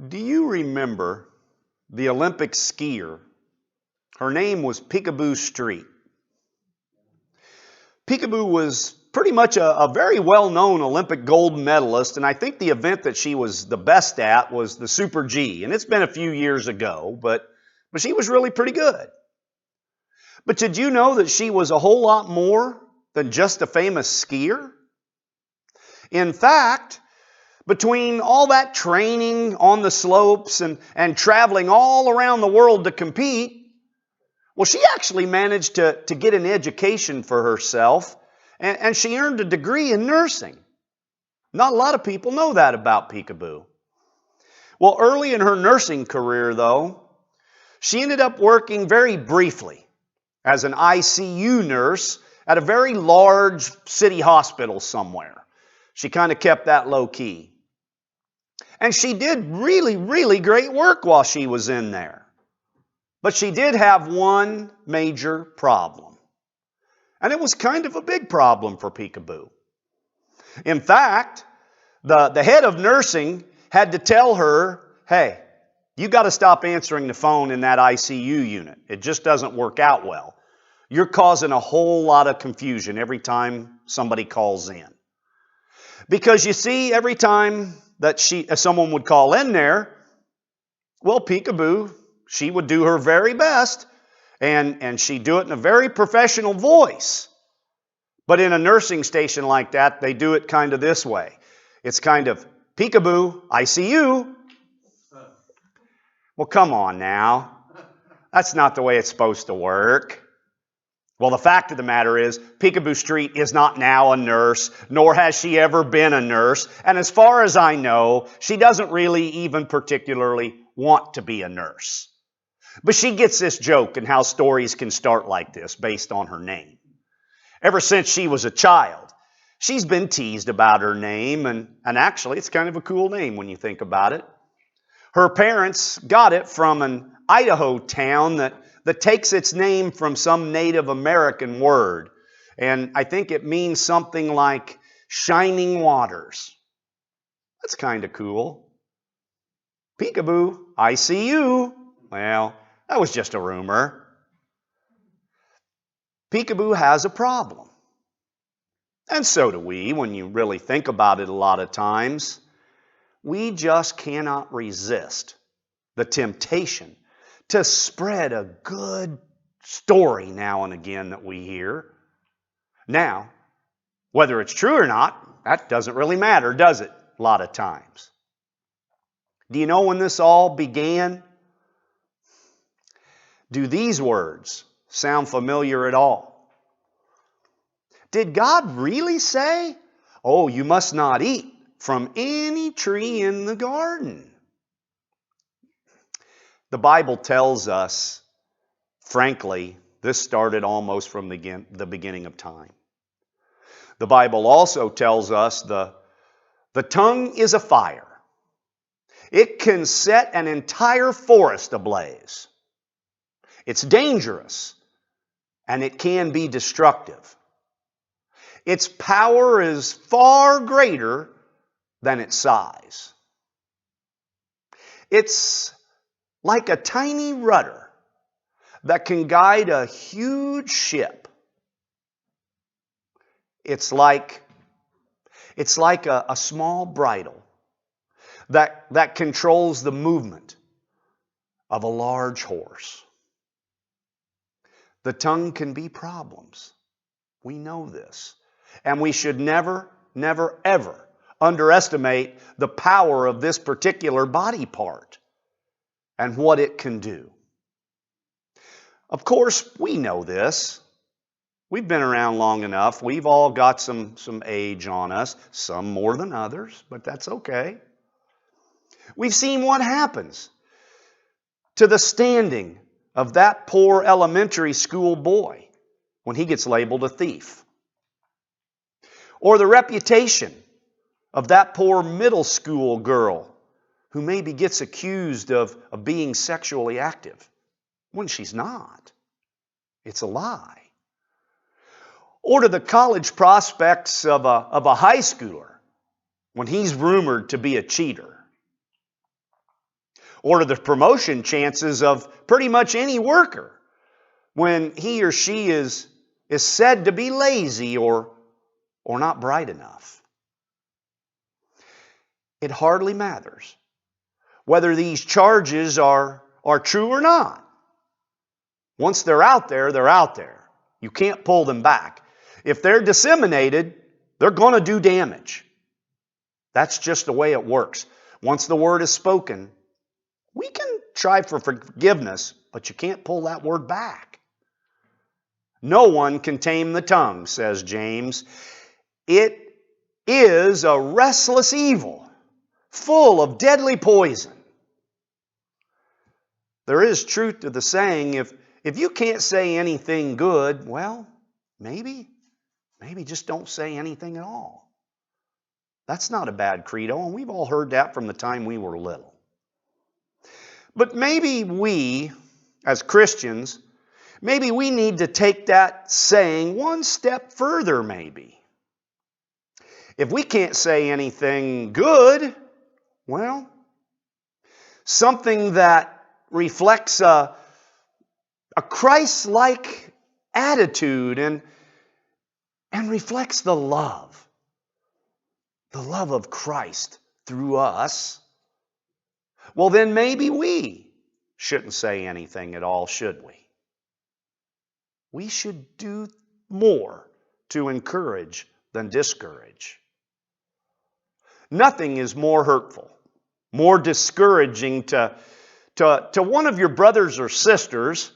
Do you remember the Olympic skier? Her name was Peekaboo Street. Peekaboo was pretty much a very well-known Olympic gold medalist, and I think the event that she was the best at was the Super G, and it's been a few years ago, but she was really pretty good. But did you know that she was a whole lot more than just a famous skier? In fact, between all that training on the slopes and traveling all around the world to compete, well, she actually managed to get an education for herself, and she earned a degree in nursing. Not a lot of people know that about Peekaboo. Well, early in her nursing career, though, she ended up working very briefly as an ICU nurse at a very large city hospital somewhere. She kind of kept that low key. And she did really, really great work while she was in there. But she did have one major problem. And it was kind of a big problem for Peekaboo. In fact, the head of nursing had to tell her, hey, you got to stop answering the phone in that ICU unit. It just doesn't work out well. You're causing a whole lot of confusion every time somebody calls in. Because you see, every time that someone would call in there, well, Peekaboo, she would do her very best, and she'd do it in a very professional voice. But in a nursing station like that, they do it kind of this way. It's kind of, Peekaboo, ICU. Well, come on now. That's not the way it's supposed to work. Well, the fact of the matter is, Peekaboo Street is not now a nurse, nor has she ever been a nurse. And as far as I know, she doesn't really even particularly want to be a nurse. But she gets this joke and how stories can start like this based on her name. Ever since she was a child, she's been teased about her name, and actually it's kind of a cool name when you think about it. Her parents got it from an Idaho town that takes its name from some Native American word. And I think it means something like shining waters. That's kind of cool. Peekaboo, ICU. Well, that was just a rumor. Peekaboo has a problem. And so do we, when you really think about it a lot of times. We just cannot resist the temptation to spread a good story now and again that we hear. Now, whether it's true or not, that doesn't really matter, does it? A lot of times. Do you know when this all began? Do these words sound familiar at all? Did God really say, oh, you must not eat from any tree in the garden? The Bible tells us, frankly, this started almost from the beginning of time. The Bible also tells us the tongue is a fire. It can set an entire forest ablaze. It's dangerous, and it can be destructive. Its power is far greater than its size. It's like a tiny rudder that can guide a huge ship. It's like a small bridle that controls the movement of a large horse. The tongue can be problems. We know this. And we should never, never, ever underestimate the power of this particular body part and what it can do. Of course, we know this. We've been around long enough. We've all got some age on us, some more than others, but that's okay. We've seen what happens to the standing of that poor elementary school boy when he gets labeled a thief. Or the reputation of that poor middle school girl who maybe gets accused of being sexually active when she's not. It's a lie. Or to the college prospects of a high schooler when he's rumored to be a cheater. or the promotion chances of pretty much any worker when he or she is said to be lazy or not bright enough. It hardly matters whether these charges are true or not. Once they're out there, they're out there. You can't pull them back. If they're disseminated, they're going to do damage. That's just the way it works. Once the word is spoken, we can try for forgiveness, but you can't pull that word back. No one can tame the tongue, says James. It is a restless evil, full of deadly poison. There is truth to the saying, if you can't say anything good, well, maybe just don't say anything at all. That's not a bad credo, and we've all heard that from the time we were little. But maybe we, as Christians, maybe we need to take that saying one step further, maybe. If we can't say anything good, well, something that reflects a Christ-like attitude and reflects the love of Christ through us, well, then maybe we shouldn't say anything at all, should we? We should do more to encourage than discourage. Nothing is more hurtful, more discouraging to one of your brothers or sisters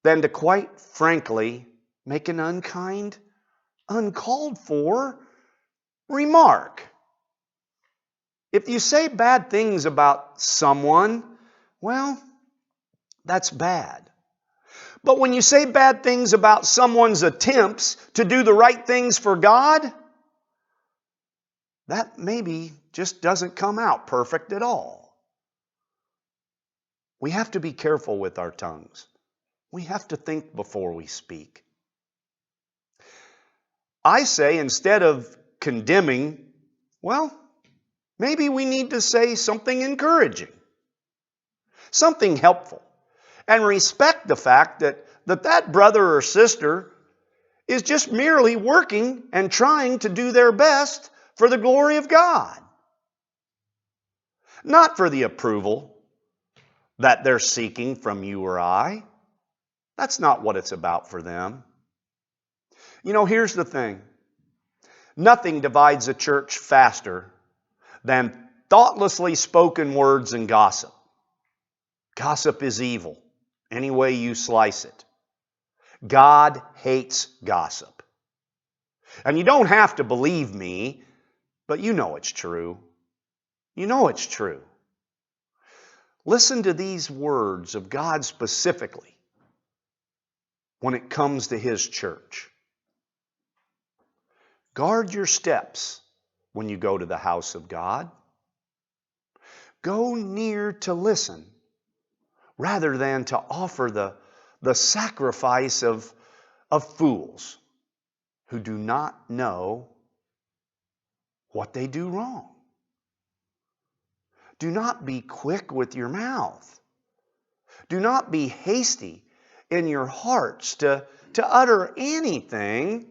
than to, quite frankly, make an unkind, uncalled for remark. If you say bad things about someone, well, that's bad. But when you say bad things about someone's attempts to do the right things for God, that maybe just doesn't come out perfect at all. We have to be careful with our tongues. We have to think before we speak. I say, instead of condemning, well, maybe we need to say something encouraging, something helpful, and respect the fact that brother or sister is just merely working and trying to do their best for the glory of God, not for the approval that they're seeking from you or I. That's not what it's about for them. You know, here's the thing. Nothing divides a church faster than thoughtlessly spoken words and gossip. Gossip is evil, any way you slice it. God hates gossip. And you don't have to believe me, but you know it's true. You know it's true. Listen to these words of God specifically when it comes to His church. Guard your steps when you go to the house of God. Go near to listen rather than to offer the sacrifice of fools who do not know what they do wrong. Do not be quick with your mouth. Do not be hasty in your hearts to utter anything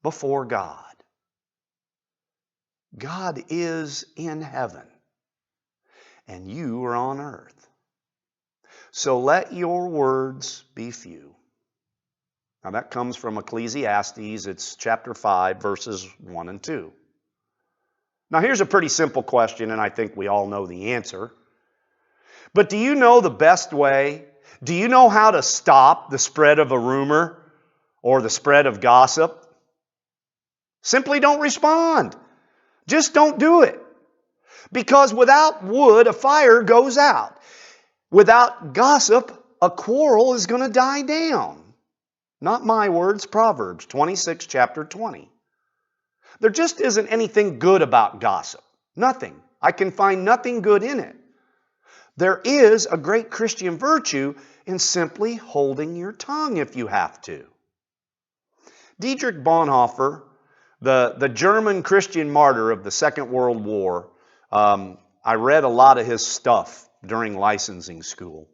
before God. God is in heaven, and you are on earth. So let your words be few. Now that comes from Ecclesiastes. It's chapter 5, verses 1 and 2. Now here's a pretty simple question, and I think we all know the answer. But do you know the best way? Do you know how to stop the spread of a rumor or the spread of gossip? Simply don't respond. Just don't do it. Because without wood, a fire goes out. Without gossip, a quarrel is going to die down. Not my words, Proverbs 26, chapter 20. There just isn't anything good about gossip. Nothing. I can find nothing good in it. There is a great Christian virtue in simply holding your tongue if you have to. Dietrich Bonhoeffer, the German Christian martyr of the Second World War, I read a lot of his stuff during licensing school.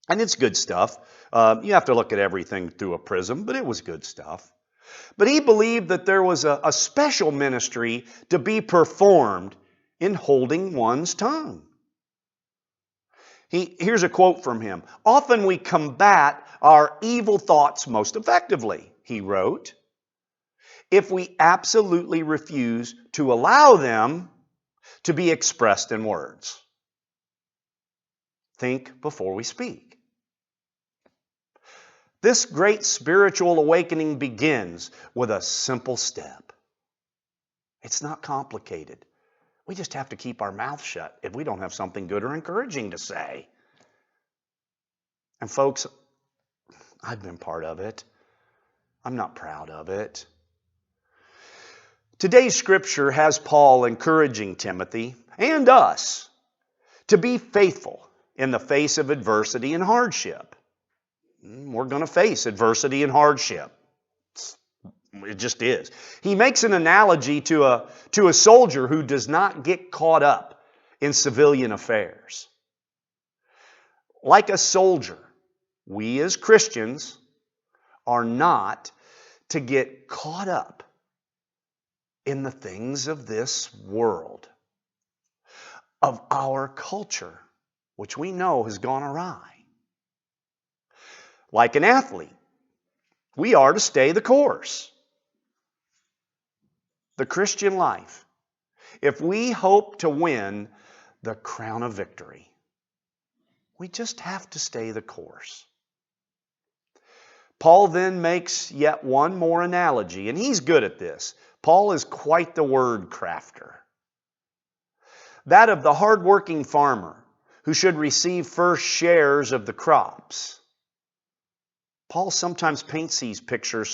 And it's good stuff. You have to look at everything through a prism, but it was good stuff. But he believed that there was a special ministry to be performed in holding one's tongue. Here's a quote from him. "Often we combat our evil thoughts most effectively," he wrote, "if we absolutely refuse to allow them to be expressed in words. Think before we speak." This great spiritual awakening begins with a simple step. It's not complicated. We just have to keep our mouth shut if we don't have something good or encouraging to say. And folks, I've been part of it. I'm not proud of it. Today's scripture has Paul encouraging Timothy and us to be faithful in the face of adversity and hardship. We're going to face adversity and hardship. It just is. He makes an analogy to a soldier who does not get caught up in civilian affairs. Like a soldier, we as Christians are not to get caught up in the things of this world, of our culture, which we know has gone awry. Like an athlete, we are to stay the course. The Christian life, if we hope to win the crown of victory, we just have to stay the course. Paul then makes yet one more analogy, and he's good at this. Paul is quite the word crafter. That of the hardworking farmer who should receive first shares of the crops. Paul sometimes paints these pictures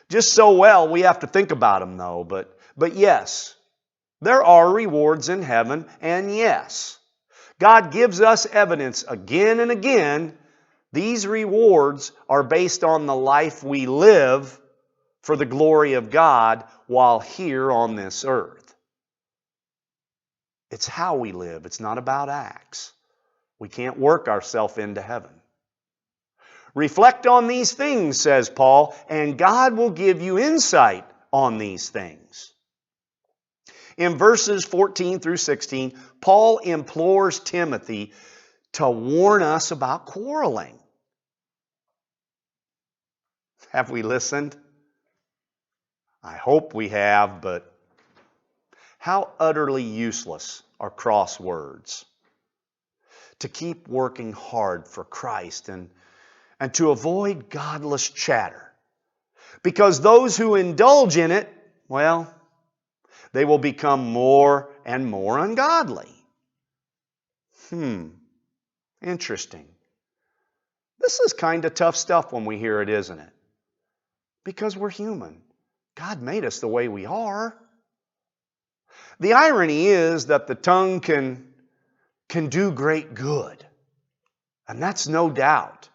just so well we have to think about them though. But yes, there are rewards in heaven, and yes, God gives us evidence again and again. These rewards are based on the life we live for the glory of God while here on this earth. It's how we live. It's not about acts. We can't work ourselves into heaven. Reflect on these things, says Paul, and God will give you insight on these things. In verses 14 through 16, Paul implores Timothy to warn us about quarreling. Have we listened? I hope we have, but how utterly useless are cross words. To keep working hard for Christ and to avoid godless chatter. Because those who indulge in it, well, they will become more and more ungodly. Interesting. This is kind of tough stuff when we hear it, isn't it? Because we're human. God made us the way we are. The irony is that the tongue can do great good. And that's no doubt.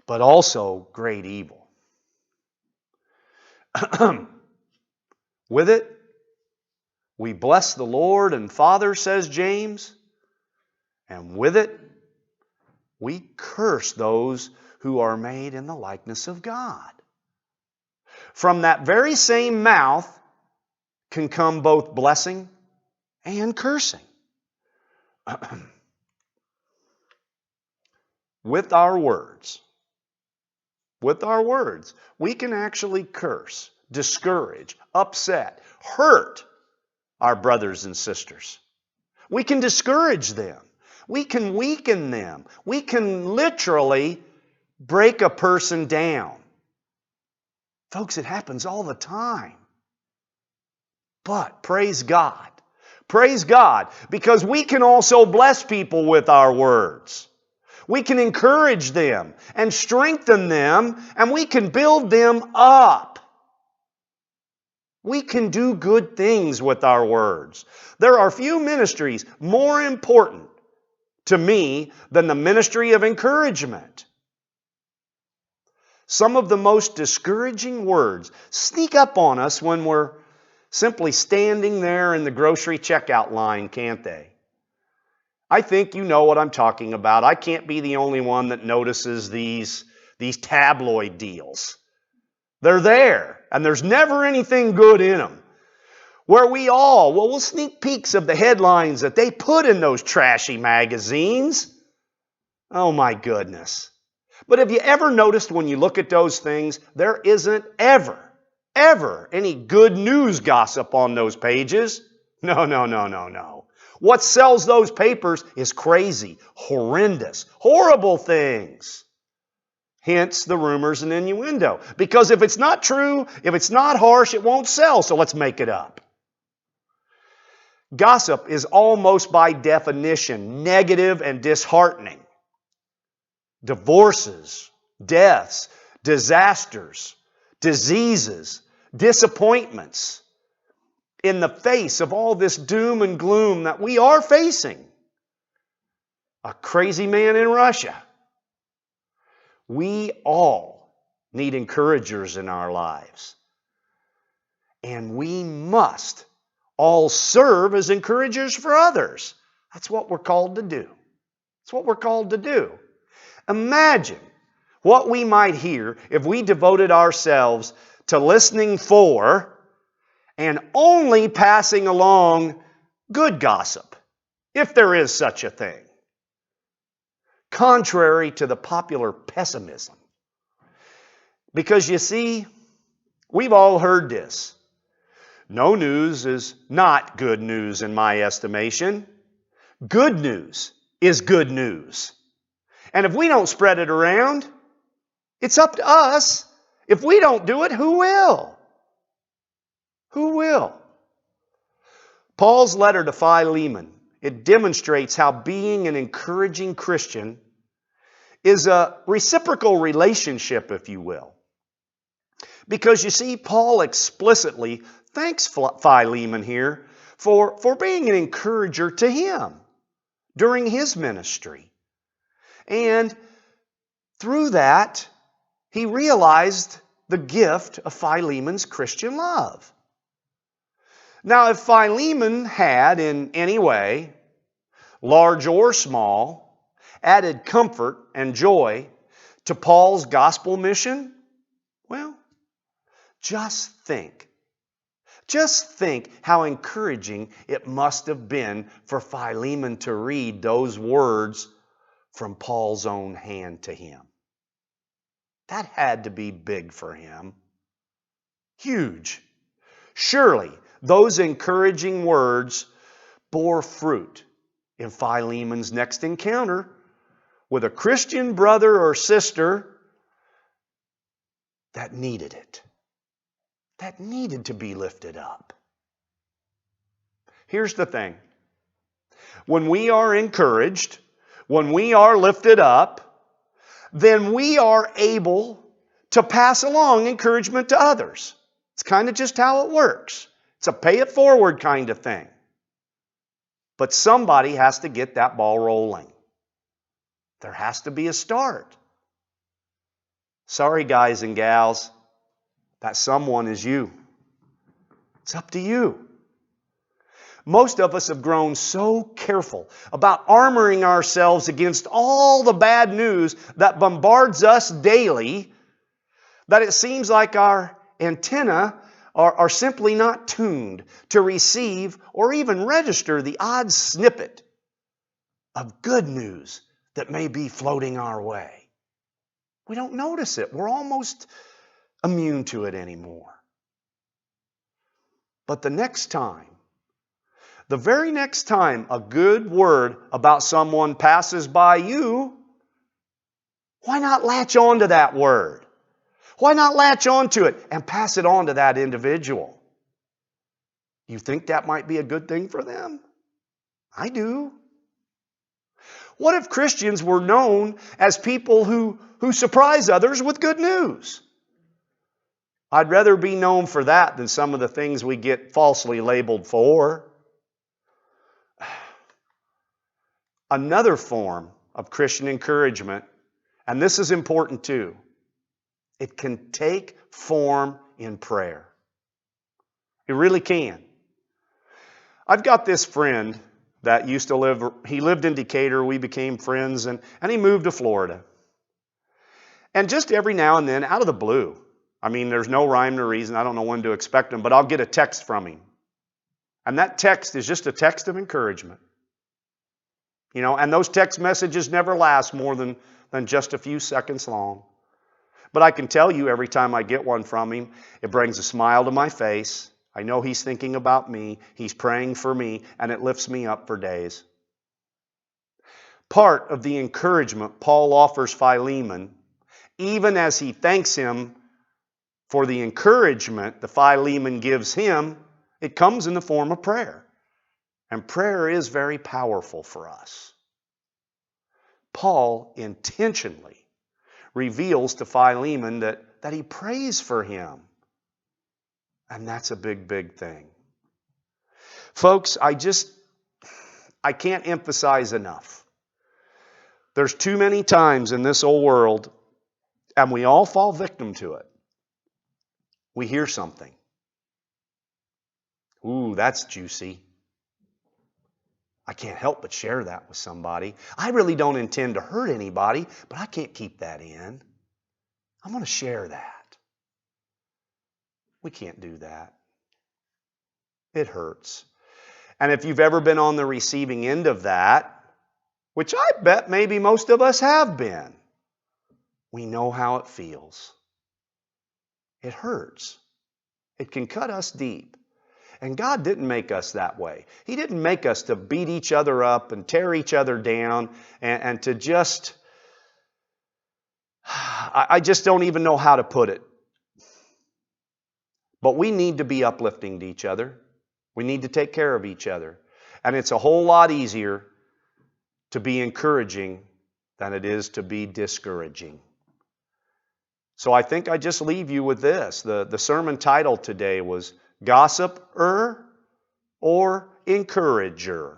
But also great evil. With it, we bless the Lord and Father, says James, and with it, we curse those who are made in the likeness of God. From that very same mouth can come both blessing and cursing. With our words, we can actually curse, discourage, upset, hurt our brothers and sisters. We can discourage them. We can weaken them. We can literally break a person down. Folks, it happens all the time. But praise God. Praise God, because we can also bless people with our words. We can encourage them and strengthen them, and we can build them up. We can do good things with our words. There are few ministries more important to me than the ministry of encouragement. Some of the most discouraging words sneak up on us when we're simply standing there in the grocery checkout line, can't they? I think you know what I'm talking about. I can't be the only one that notices these tabloid deals. They're there, and there's never anything good in them. Where we'll sneak peeks of the headlines that they put in those trashy magazines. Oh my goodness. But have you ever noticed when you look at those things, there isn't ever any good news gossip on those pages? No. What sells those papers is crazy, horrendous, horrible things. Hence the rumors and innuendo. Because if it's not true, if it's not harsh, it won't sell, so let's make it up. Gossip is almost by definition negative and disheartening. Divorces, deaths, disasters, diseases, disappointments. In the face of all this doom and gloom that we are facing. A crazy man in Russia. We all need encouragers in our lives. And we must all serve as encouragers for others. That's what we're called to do. That's what we're called to do. Imagine what we might hear if we devoted ourselves to listening for and only passing along good gossip, if there is such a thing. Contrary to the popular pessimism. Because you see, we've all heard this. No news is not good news in my estimation. Good news is good news. And if we don't spread it around, it's up to us. If we don't do it, who will? Who will? Paul's letter to Philemon, it demonstrates how being an encouraging Christian is a reciprocal relationship, if you will. Because you see, Paul explicitly thanks Philemon here for being an encourager to him during his ministry. And through that, he realized the gift of Philemon's Christian love. Now, if Philemon had in any way, large or small, added comfort and joy to Paul's gospel mission, well, just think how encouraging it must have been for Philemon to read those words from Paul's own hand to him. That had to be big for him. Huge. Surely, those encouraging words bore fruit in Philemon's next encounter with a Christian brother or sister that needed it. That needed to be lifted up. Here's the thing. When we are encouraged, when we are lifted up, then we are able to pass along encouragement to others. It's kind of just how it works. It's a pay it forward kind of thing. But somebody has to get that ball rolling. There has to be a start. Sorry, guys and gals, that someone is you. It's up to you. Most of us have grown so careful about armoring ourselves against all the bad news that bombards us daily that it seems like our antennae are simply not tuned to receive or even register the odd snippet of good news that may be floating our way. We don't notice it. We're almost immune to it anymore. But the very next time a good word about someone passes by you, why not latch on to that word? Why not latch on to it and pass it on to that individual? You think that might be a good thing for them? I do. What if Christians were known as people who surprise others with good news? I'd rather be known for that than some of the things we get falsely labeled for. Another form of Christian encouragement, and this is important too, it can take form in prayer. It really can. I've got this friend that used to live, he lived in Decatur. We became friends, and he moved to Florida. And just every now and then, out of the blue, I mean, there's no rhyme or reason. I don't know when to expect him, but I'll get a text from him. And that text is just a text of encouragement. You know, and those text messages never last more than just a few seconds long. But I can tell you every time I get one from him, it brings a smile to my face. I know he's thinking about me. He's praying for me, and it lifts me up for days. Part of the encouragement Paul offers Philemon, even as he thanks him for the encouragement the Philemon gives him, it comes in the form of prayer. And prayer is very powerful for us. Paul intentionally reveals to Philemon that he prays for him. And that's a big, big thing. Folks, I can't emphasize enough. There's too many times in this old world, and we all fall victim to it. We hear something. Ooh, that's juicy. I can't help but share that with somebody. I really don't intend to hurt anybody, but I can't keep that in. I'm going to share that. We can't do that. It hurts. And if you've ever been on the receiving end of that, which I bet maybe most of us have been, we know how it feels. It hurts. It can cut us deep. And God didn't make us that way. He didn't make us to beat each other up and tear each other down and to just, I just don't even know how to put it. But we need to be uplifting to each other. We need to take care of each other. And it's a whole lot easier to be encouraging than it is to be discouraging. So I think I just leave you with this. The sermon title today was Gossiper or Encourager.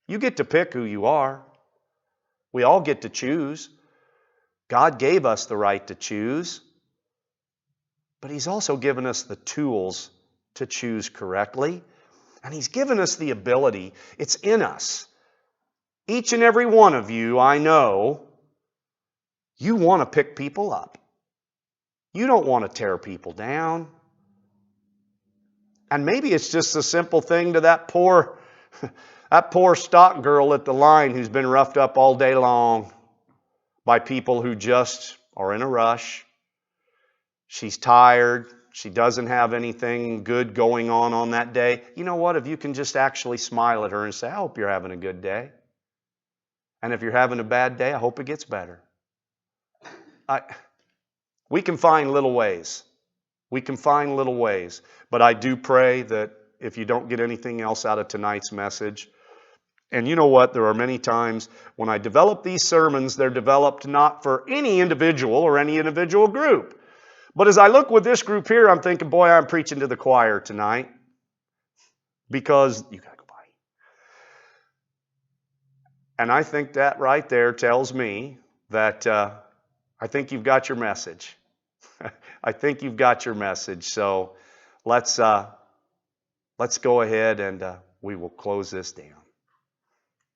You get to pick who you are. We all get to choose. God gave us the right to choose. But He's also given us the tools to choose correctly. And He's given us the ability. It's in us. Each and every one of you, I know, you want to pick people up. You don't want to tear people down. And maybe it's just a simple thing to that poor stock girl at the line who's been roughed up all day long by people who just are in a rush. She's tired. She doesn't have anything good going on that day. You know what? If you can just actually smile at her and say, I hope you're having a good day. And if you're having a bad day, I hope it gets better. We can find little ways. We can find little ways. But I do pray that if you don't get anything else out of tonight's message, and you know what? There are many times when I develop these sermons, they're developed not for any individual or any individual group. But as I look with this group here, I'm thinking, boy, I'm preaching to the choir tonight. Because you got to go by. And I think that right there tells me that I think you've got your message. I think you've got your message. So let's go ahead and we will close this down.